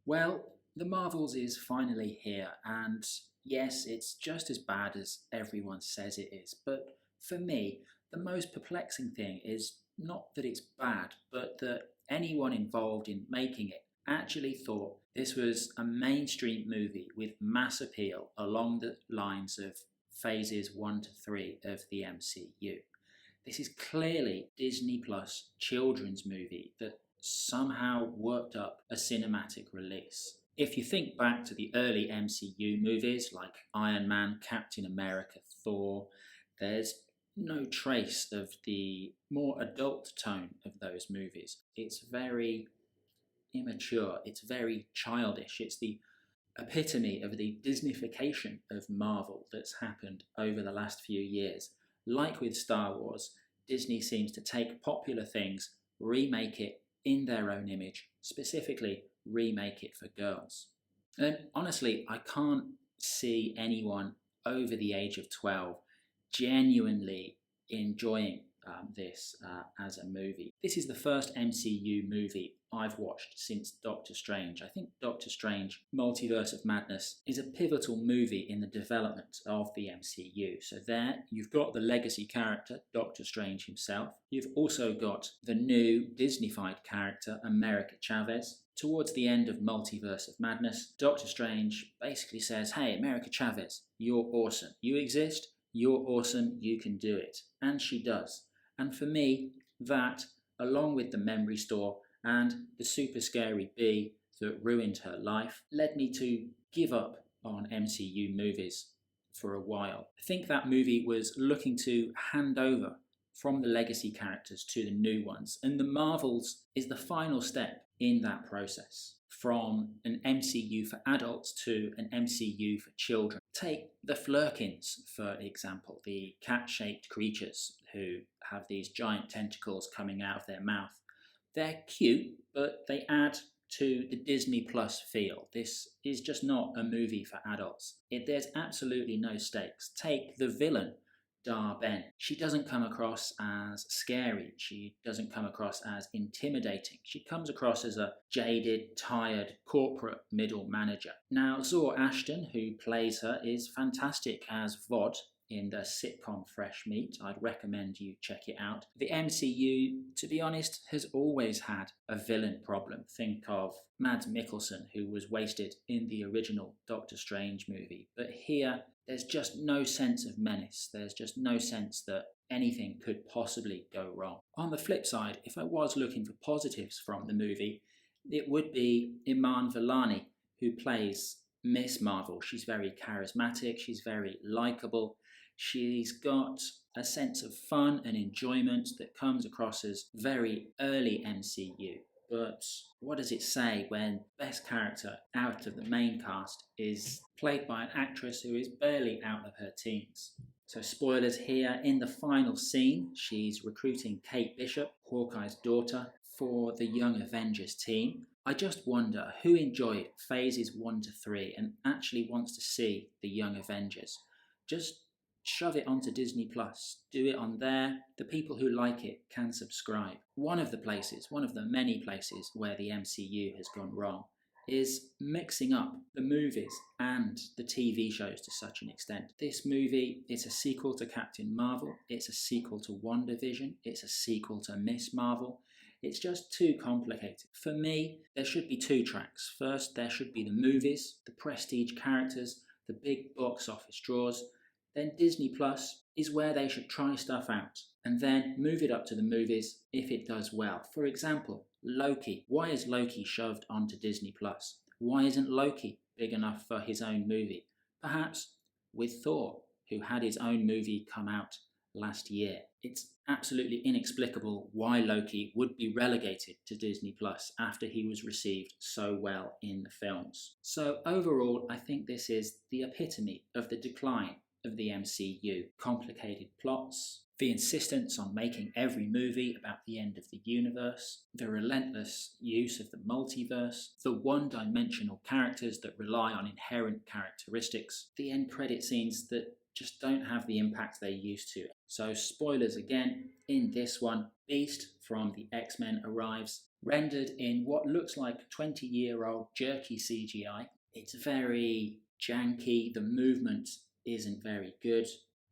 Well, the Marvels is finally here, and yes, it's just as bad as everyone says it is. But for me, the most perplexing thing is not that it's bad, but that anyone involved in making it actually thought this was a mainstream movie with mass appeal along the lines of phases 1 to 3 of the MCU. This is clearly Disney Plus children's movie that somehow worked up a cinematic release. If you think back to the early MCU movies like Iron Man, Captain America, Thor, there's no trace of the more adult tone of those movies. It's very immature, it's very childish, it's the epitome of the Disneyfication of Marvel that's happened over the last few years. Like with Star Wars, Disney seems to take popular things, remake it in their own image, specifically remake it for girls. And honestly, I can't see anyone over the age of 12 genuinely enjoying this as a movie. This is the first MCU movie I've watched since Doctor Strange. I think Doctor Strange Multiverse of Madness is a pivotal movie in the development of the MCU. So there you've got the legacy character, Doctor Strange himself. You've also got the new Disneyfied character, America Chavez. Towards the end of Multiverse of Madness, Doctor Strange basically says, "Hey, America Chavez, you're awesome. You exist, you're awesome, you can do it." And she does. And for me, that, along with the memory store and the super scary bee that ruined her life, led me to give up on MCU movies for a while. I think that movie was looking to hand over from the legacy characters to the new ones, and the Marvels is the final step in that process. From an MCU for adults to an MCU for children. Take the Flurkins, for example, the cat-shaped creatures who have these giant tentacles coming out of their mouth. They're cute, but they add to the Disney Plus feel. This is just not a movie for adults. There's absolutely no stakes. Take the villain, Ben. She doesn't come across as scary. She doesn't come across as intimidating. She comes across as a jaded, tired corporate middle manager. Now, Zor Ashton, who plays her, is fantastic as Vod in the sitcom Fresh Meat. I'd recommend you check it out. The MCU, to be honest, has always had a villain problem. Think of Mads Mikkelsen, who was wasted in the original Doctor Strange movie. But here, there's just no sense of menace. There's just no sense that anything could possibly go wrong. On the flip side, if I was looking for positives from the movie, it would be Iman Vellani, who plays Miss Marvel. She's very charismatic, she's very likable, she's got a sense of fun and enjoyment that comes across as very early MCU. But what does it say when best character out of the main cast is played by an actress who is barely out of her teens? So spoilers here, in the final scene, she's recruiting Kate Bishop, Hawkeye's daughter, for the Young Avengers team. I just wonder who enjoyed phases 1 to 3 and actually wants to see the Young Avengers. Just shove it onto Disney Plus. Do it on there. The people who like it can subscribe. One of the many places where the MCU has gone wrong is mixing up the movies and the TV shows to such an extent. This movie, it's a sequel to Captain Marvel, it's a sequel to WandaVision, it's a sequel to Miss Marvel. It's just too complicated. For me, there should be 2 tracks. First, there should be the movies, the prestige characters, the big box office draws. Then Disney Plus is where they should try stuff out and then move it up to the movies if it does well. For example, Loki. Why is Loki shoved onto Disney Plus? Why isn't Loki big enough for his own movie? Perhaps with Thor, who had his own movie come out last year. It's absolutely inexplicable why Loki would be relegated to Disney Plus after he was received so well in the films. So overall, I think this is the epitome of the decline of the MCU. Complicated plots, the insistence on making every movie about the end of the universe, the relentless use of the multiverse, the one-dimensional characters that rely on inherent characteristics, the end credit scenes that just don't have the impact they used to. So spoilers again, in this one, Beast from the X-Men arrives rendered in what looks like 20-year-old jerky CGI. It's very janky, the movement isn't very good,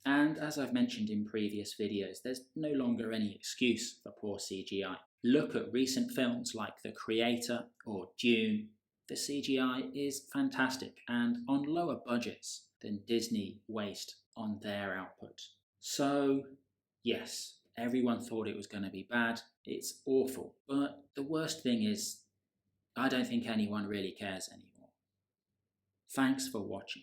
and as I've mentioned in previous videos, there's no longer any excuse for poor CGI. Look at recent films like The Creator or Dune. The CGI is fantastic and on lower budgets than Disney waste on their output. So, yes, everyone thought it was going to be bad. It's awful. But the worst thing is, I don't think anyone really cares anymore. Thanks for watching.